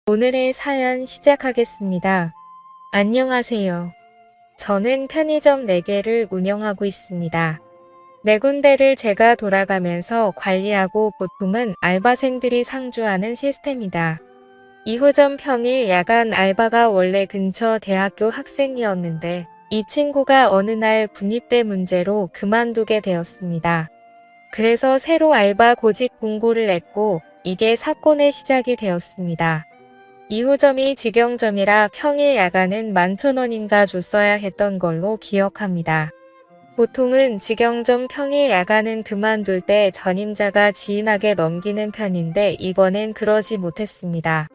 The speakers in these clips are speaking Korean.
오늘의 사연 시작하겠습니다. 안녕하세요. 저는 편의점 4개를 운영하고 있습니다. 4군데를 제가 돌아가면서 관리하고 보통은 알바생들이 상주하는 시스템이다. 2호점 평일 야간 알바가 원래 근처 대학교 학생이었는데 이 친구가 어느 날 군입대 문제로 그만두게 되었습니다. 그래서 새로 알바 고직 공고를 냈고 이게 사건의 시작이 되었습니다. 2호점이 직영점이라 평일 야간은 11,000원인가 줬어야 했던 걸로 기억합니다. 보통은 직영점 평일 야간은 그만둘 때 전임자가 지인에게 넘기는 편인데 이번엔 그러지 못했습니다.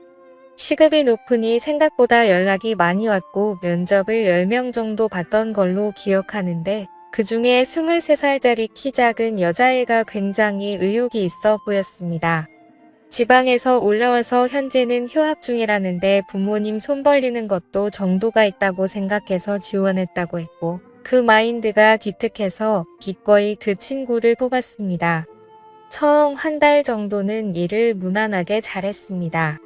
시급이 높으니 생각보다 연락이 많이 왔고 면접을 10명 정도 봤던 걸로 기억하는데 그 중에 23살짜리 키 작은 여자애가 굉장히 의욕이 있어 보였습니다. 지방에서 올라와서 현재는 휴학 중이라는데 부모님 손 벌리는 것도 정도가 있다고 생각해서 지원했다고 했고 그 마인드가 기특해서 기꺼이 그 친구를 뽑았습니다. 처음 한 달 정도는 일을 무난하게 잘했습니다.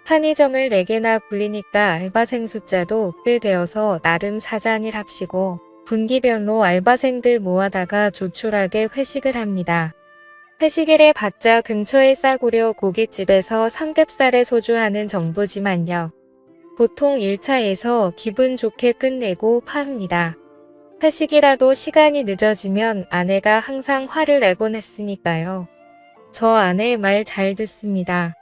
편의점을 4개나 굴리니까 알바생 숫자도 꽤 되어서 나름 사장일 합시고 분기별로 알바생들 모아다가 조촐하게 회식을 합니다. 회식일에 봤자 근처의 싸구려 고깃집에서 삼겹살에 소주하는 정도지만요. 보통 1차에서 기분 좋게 끝내고 파합니다. 회식이라도 시간이 늦어지면 아내가 항상 화를 내곤 했으니까요. 저 아내 말 잘 듣습니다.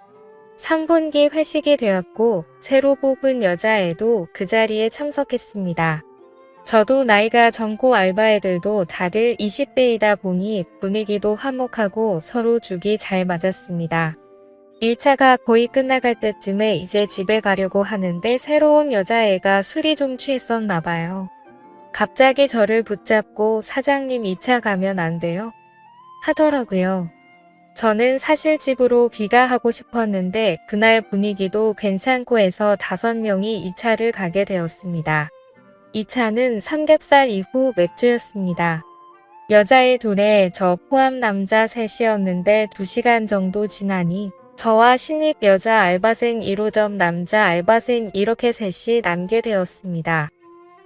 3분기 회식이 되었고 새로 뽑은 여자애도 그 자리에 참석했습니다. 저도 나이가 젊고 알바애들도 다들 20대이다 보니 분위기도 화목하고 서로 죽이 잘 맞았습니다. 1차가 거의 끝나갈 때쯤에 이제 집에 가려고 하는데 새로운 여자애가 술이 좀 취했었나 봐요. 갑자기 저를 붙잡고 사장님 2차 가면 안 돼요? 하더라고요. 저는 사실 집으로 귀가하고 싶었는데 그날 분위기도 괜찮고 해서 5명이 2차를 가게 되었습니다. 2차는 삼겹살 이후 맥주였습니다. 여자애 둘에 저 포함 남자 셋이었는데 2시간 정도 지나니 저와 신입 여자 알바생 1호점 남자 알바생 이렇게 셋이 남게 되었습니다.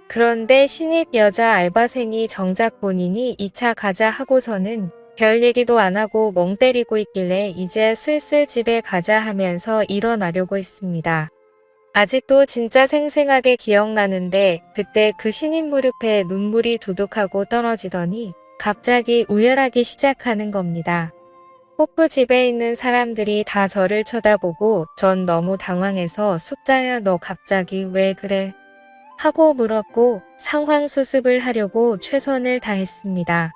그런데 신입 여자 알바생이 정작 본인이 2차 가자 하고서는 별 얘기도 안 하고 멍 때리고 있길래 이제 슬슬 집에 가자 하면서 일어나려고 했습니다. 아직도 진짜 생생하게 기억나는데 그때 그 신입 무릎에 눈물이 두둑하고 떨어지더니 갑자기 우열하기 시작하는 겁니다. 호프 집에 있는 사람들이 다 저를 쳐다보고 전 너무 당황해서 숙자야 너 갑자기 왜 그래? 하고 물었고 상황 수습을 하려고 최선을 다했습니다.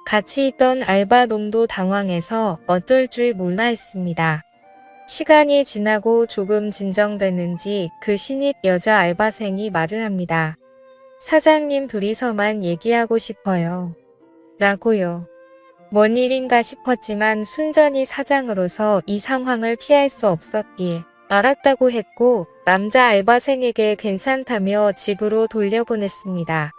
같이 있던 알바놈도 당황해서 어쩔 줄 몰라 했습니다. 시간이 지나고 조금 진정됐는지 그 신입 여자 알바생이 말을 합니다. 사장님 둘이서만 얘기하고 싶어요. 라고요. 뭔 일인가 싶었지만 순전히 사장으로서 이 상황을 피할 수 없었기에 알았다고 했고 남자 알바생에게 괜찮다며 집으로 돌려보냈습니다.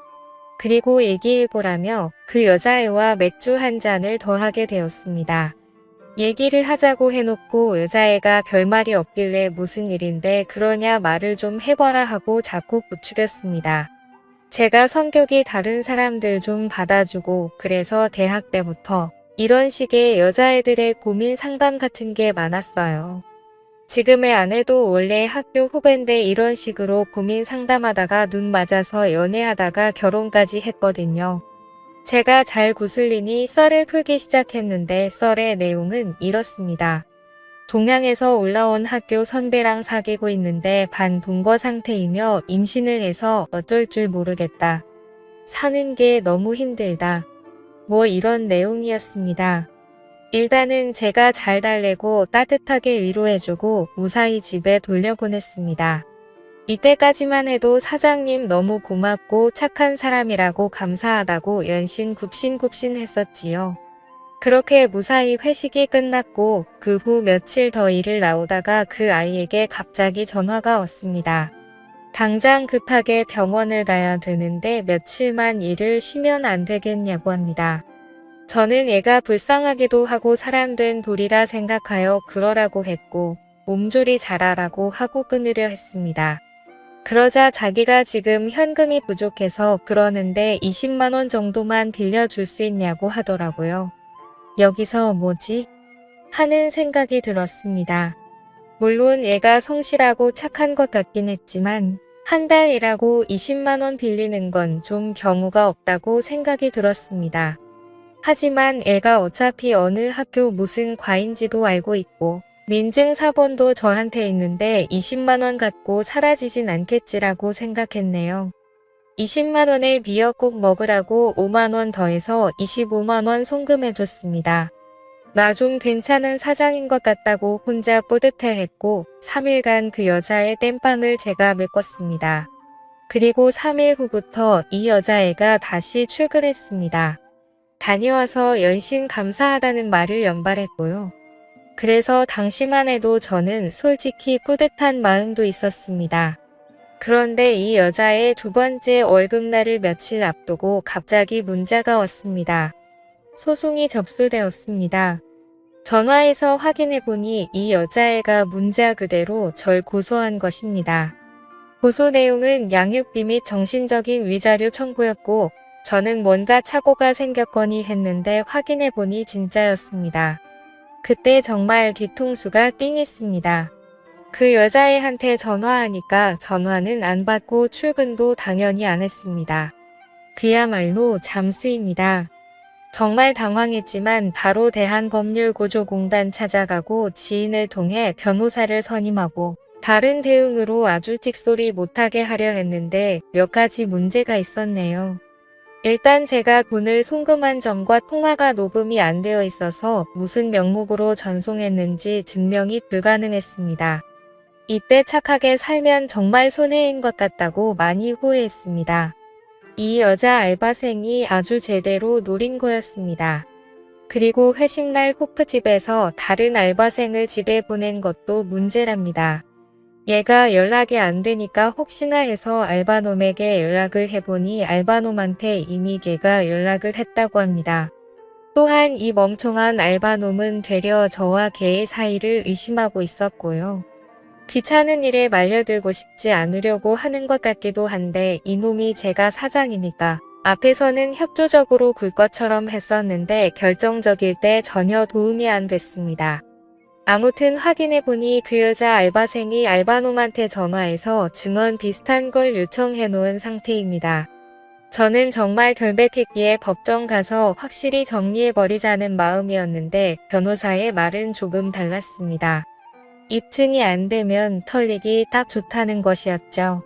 그리고 얘기해보라며 그 여자애와 맥주 한 잔을 더 하게 되었습니다. 얘기를 하자고 해놓고 여자애가 별말이 없길래 무슨 일인데 그러냐 말을 좀 해봐라 하고 자꾸 부추겼습니다. 제가 성격이 다른 사람들 좀 받아주고 그래서 대학 때부터 이런 식의 여자애들의 고민 상담 같은 게 많았어요. 지금의 아내도 원래 학교 후배인데 이런 식으로 고민 상담하다가 눈 맞아서 연애하다가 결혼까지 했거든요. 제가 잘 구슬리니 썰을 풀기 시작했는데 썰의 내용은 이렇습니다. 동양에서 올라온 학교 선배랑 사귀고 있는데 반동거 상태이며 임신을 해서 어쩔 줄 모르겠다. 사는 게 너무 힘들다. 뭐 이런 내용이었습니다. 일단은 제가 잘 달래고 따뜻하게 위로해주고 무사히 집에 돌려보냈습니다. 이때까지만 해도 사장님 너무 고맙고 착한 사람이라고 감사하다고 연신 굽신굽신 했었지요. 그렇게 무사히 회식이 끝났고 그 후 며칠 더 일을 나오다가 그 아이에게 갑자기 전화가 왔습니다. 당장 급하게 병원을 가야 되는데 며칠만 일을 쉬면 안 되겠냐고 합니다. 저는 애가 불쌍하기도 하고 사람된 돌이라 생각하여 그러라고 했고 몸조리 잘하라고 하고 끊으려 했습니다. 그러자 자기가 지금 현금이 부족해서 그러는데 20만 원 정도만 빌려줄 수 있냐고 하더라고요. 여기서 뭐지? 하는 생각이 들었습니다. 물론 얘가 성실하고 착한 것 같긴 했지만 한 달 일하고 20만 원 빌리는 건 좀 경우가 없다고 생각이 들었습니다. 하지만 애가 어차피 어느 학교 무슨 과인지도 알고 있고 민증 사본도 저한테 있는데 20만 원 갖고 사라지진 않겠지라고 생각했네요. 20만 원에 미역국 먹으라고 5만 원 더해서 25만 원 송금해줬습니다. 나 좀 괜찮은 사장인 것 같다고 혼자 뿌듯해했고 3일간 그 여자의 땜빵을 제가 메꿨습니다. 그리고 3일 후부터 이 여자애가 다시 출근했습니다. 다녀와서 연신 감사하다는 말을 연발했고요. 그래서 당시만 해도 저는 솔직히 뿌듯한 마음도 있었습니다. 그런데 이 여자의 두 번째 월급날을 며칠 앞두고 갑자기 문자가 왔습니다. 소송이 접수되었습니다. 전화해서 확인해보니 이 여자애가 문자 그대로 절 고소한 것입니다. 고소 내용은 양육비 및 정신적인 위자료 청구였고 저는 뭔가 착오가 생겼거니 했는데 확인해보니 진짜였습니다. 그때 정말 뒤통수가 띵했습니다. 그 여자애한테 전화하니까 전화는 안 받고 출근도 당연히 안 했습니다. 그야말로 잠수입니다. 정말 당황했지만 바로 대한법률구조공단 찾아가고 지인을 통해 변호사를 선임하고 다른 대응으로 아주 찍소리 못하게 하려 했는데 몇 가지 문제가 있었네요. 일단 제가 돈을 송금한 점과 통화가 녹음이 안 되어 있어서 무슨 명목으로 전송했는지 증명이 불가능했습니다. 이때 착하게 살면 정말 손해인 것 같다고 많이 후회했습니다. 이 여자 알바생이 아주 제대로 노린 거였습니다. 그리고 회식날 호프집에서 다른 알바생을 집에 보낸 것도 문제랍니다. 얘가 연락이 안 되니까 혹시나 해서 알바놈에게 연락을 해보니 알바놈한테 이미 걔가 연락을 했다고 합니다. 또한 이 멍청한 알바놈은 되려 저와 걔의 사이를 의심하고 있었고요. 귀찮은 일에 말려들고 싶지 않으려고 하는 것 같기도 한데 이놈이 제가 사장이니까 앞에서는 협조적으로 굴 것처럼 했었는데 결정적일 때 전혀 도움이 안 됐습니다. 아무튼 확인해보니 그 여자 알바생이 알바놈한테 전화해서 증언 비슷한 걸 요청해 놓은 상태입니다. 저는 정말 결백했기에 법정 가서 확실히 정리해버리자는 마음이었는데 변호사의 말은 조금 달랐습니다. 입증이 안 되면 털리기 딱 좋다는 것이었죠.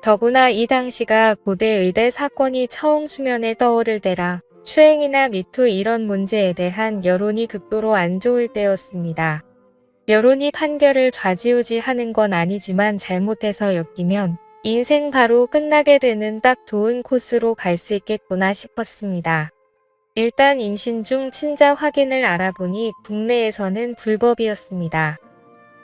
더구나 이 당시가 고대 의대 사건이 처음 수면에 떠오를 때라 추행이나 미투 이런 문제에 대한 여론이 극도로 안 좋을 때였습니다. 여론이 판결을 좌지우지하는 건 아니지만 잘못해서 엮이면 인생 바로 끝나게 되는 딱 좋은 코스로 갈 수 있겠구나 싶었습니다. 일단 임신 중 친자 확인을 알아보니 국내에서는 불법이었습니다.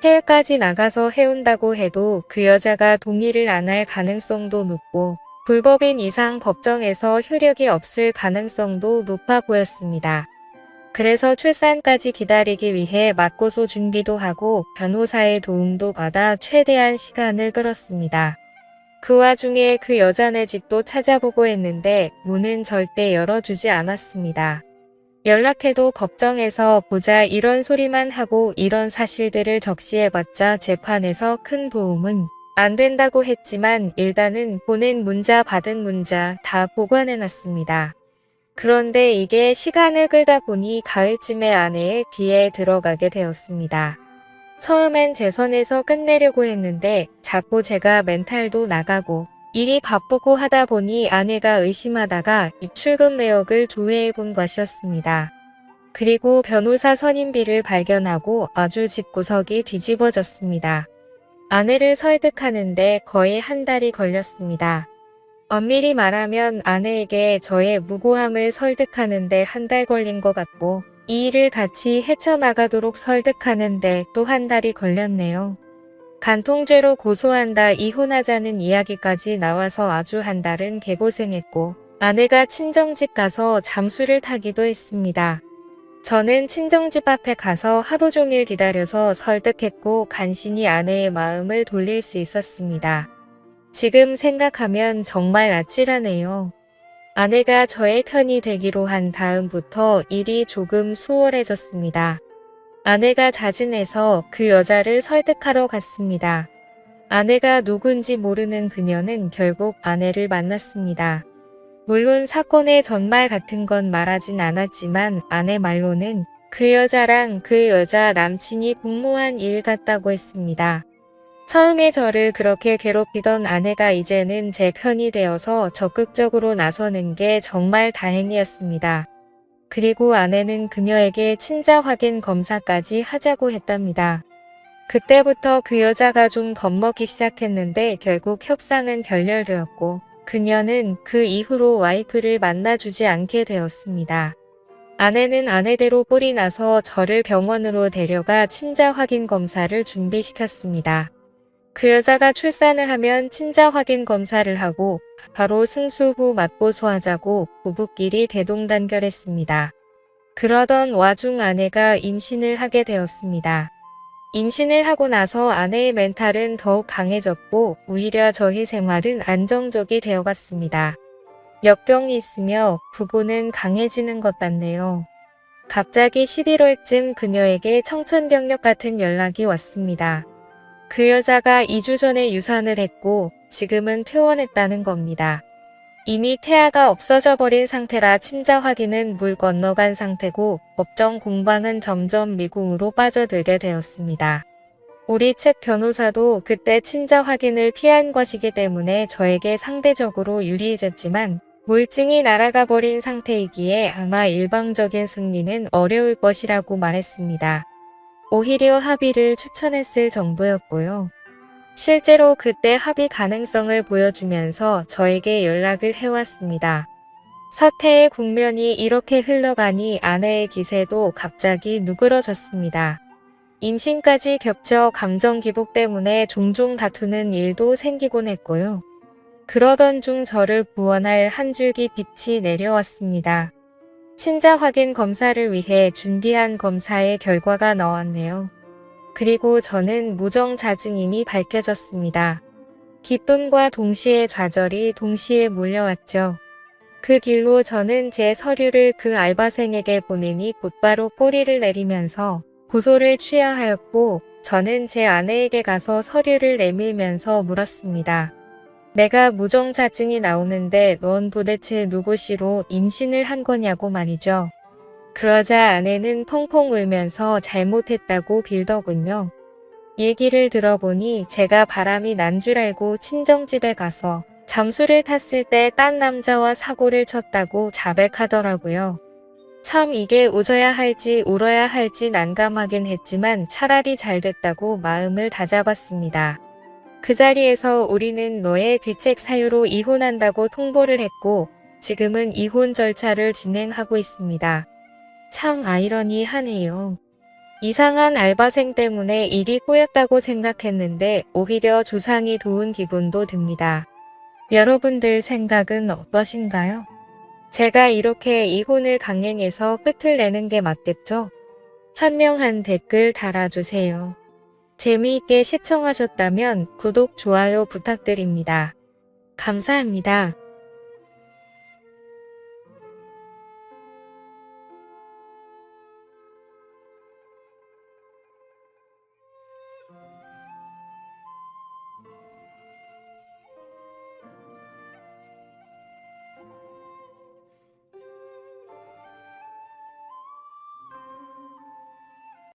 해외까지 나가서 해온다고 해도 그 여자가 동의를 안 할 가능성도 높고 불법인 이상 법정에서 효력이 없을 가능성도 높아 보였습니다. 그래서 출산까지 기다리기 위해 맞고소 준비도 하고 변호사의 도움도 받아 최대한 시간을 끌었습니다. 그 와중에 그 여자네 집도 찾아보고 했는데 문은 절대 열어주지 않았습니다. 연락해도 법정에서 보자 이런 소리만 하고 이런 사실들을 적시해봤자 재판에서 큰 도움은 안 된다고 했지만 일단은 보낸 문자 받은 문자 다 보관해놨습니다. 그런데 이게 시간을 끌다 보니 가을쯤에 아내의 귀에 들어가게 되었습니다. 처음엔 제 선에서 끝내려고 했는데 자꾸 제가 멘탈도 나가고 일이 바쁘고 하다 보니 아내가 의심하다가 입출금 내역을 조회해 본 것이었습니다. 그리고 변호사 선임비를 발견하고 아주 집구석이 뒤집어졌습니다. 아내를 설득하는데 거의 한 달이 걸렸습니다. 엄밀히 말하면 아내에게 저의 무고함을 설득하는데 한 달 걸린 것 같고 이 일을 같이 헤쳐나가도록 설득하는데 또 한 달이 걸렸네요. 간통죄로 고소한다 이혼하자는 이야기까지 나와서 아주 한 달은 개고생했고 아내가 친정집 가서 잠수를 타기도 했습니다. 저는 친정집 앞에 가서 하루 종일 기다려서 설득했고 간신히 아내의 마음을 돌릴 수 있었습니다. 지금 생각하면 정말 아찔하네요. 아내가 저의 편이 되기로 한 다음부터 일이 조금 수월해졌습니다. 아내가 자진해서 그 여자를 설득하러 갔습니다. 아내가 누군지 모르는 그녀는 결국 아내를 만났습니다. 물론 사건의 전말 같은 건 말하진 않았지만 아내 말로는 그 여자랑 그 여자 남친이 공모한 일 같다고 했습니다. 처음에 저를 그렇게 괴롭히던 아내가 이제는 제 편이 되어서 적극적으로 나서는 게 정말 다행이었습니다. 그리고 아내는 그녀에게 친자 확인 검사까지 하자고 했답니다. 그때부터 그 여자가 좀 겁먹기 시작했는데 결국 협상은 결렬되었고 그녀는 그 이후로 와이프를 만나주지 않게 되었습니다. 아내는 아내대로 뿔이 나서 저를 병원으로 데려가 친자 확인 검사를 준비시켰습니다. 그 여자가 출산을 하면 친자 확인 검사를 하고 바로 승수 후 맞보소하자고 부부끼리 대동단결했습니다. 그러던 와중 아내가 임신을 하게 되었습니다. 임신을 하고 나서 아내의 멘탈은 더욱 강해졌고 오히려 저희 생활은 안정적이 되어갔습니다. 역병이 있으며 부부는 강해지는 것 같네요. 갑자기 11월쯤 그녀에게 청천벽력 같은 연락이 왔습니다. 그 여자가 2주 전에 유산을 했고 지금은 퇴원했다는 겁니다. 이미 태아가 없어져 버린 상태라 친자 확인은 물 건너간 상태고 법정 공방은 점점 미궁으로 빠져들게 되었습니다. 우리 측 변호사도 그때 친자 확인을 피한 것이기 때문에 저에게 상대적으로 유리해졌지만 물증이 날아가 버린 상태이기에 아마 일방적인 승리는 어려울 것이라고 말했습니다. 오히려 합의를 추천했을 정도였고요. 실제로 그때 합의 가능성을 보여주면서 저에게 연락을 해왔습니다. 사태의 국면이 이렇게 흘러가니 아내의 기세도 갑자기 누그러졌습니다. 임신까지 겹쳐 감정 기복 때문에 종종 다투는 일도 생기곤 했고요. 그러던 중 저를 구원할 한 줄기 빛이 내려왔습니다. 친자 확인 검사를 위해 준비한 검사의 결과가 나왔네요. 그리고 저는 무정자증임이 밝혀졌습니다. 기쁨과 동시에 좌절이 동시에 몰려왔죠. 그 길로 저는 제 서류를 그 알바생에게 보내니 곧바로 꼬리를 내리면서 고소를 취하하였고 저는 제 아내에게 가서 서류를 내밀면서 물었습니다. 내가 무정자증이 나오는데 넌 도대체 누구시로 임신을 한 거냐고 말이죠. 그러자 아내는 펑펑 울면서 잘못했다고 빌더군요. 얘기를 들어보니 제가 바람이 난 줄 알고 친정집에 가서 잠수를 탔을 때 딴 남자와 사고를 쳤다고 자백하더라고요. 참 이게 웃어야 할지 울어야 할지 난감하긴 했지만 차라리 잘 됐다고 마음을 다잡았습니다. 그 자리에서 우리는 너의 귀책 사유로 이혼한다고 통보를 했고 지금은 이혼 절차를 진행하고 있습니다. 참 아이러니하네요. 이상한 알바생 때문에 일이 꼬였다고 생각했는데 오히려 조상이 도운 기분도 듭니다. 여러분들 생각은 어떠신가요? 제가 이렇게 이혼을 강행해서 끝을 내는 게 맞겠죠? 현명한 댓글 달아주세요. 재미있게 시청하셨다면 구독, 좋아요 부탁드립니다. 감사합니다.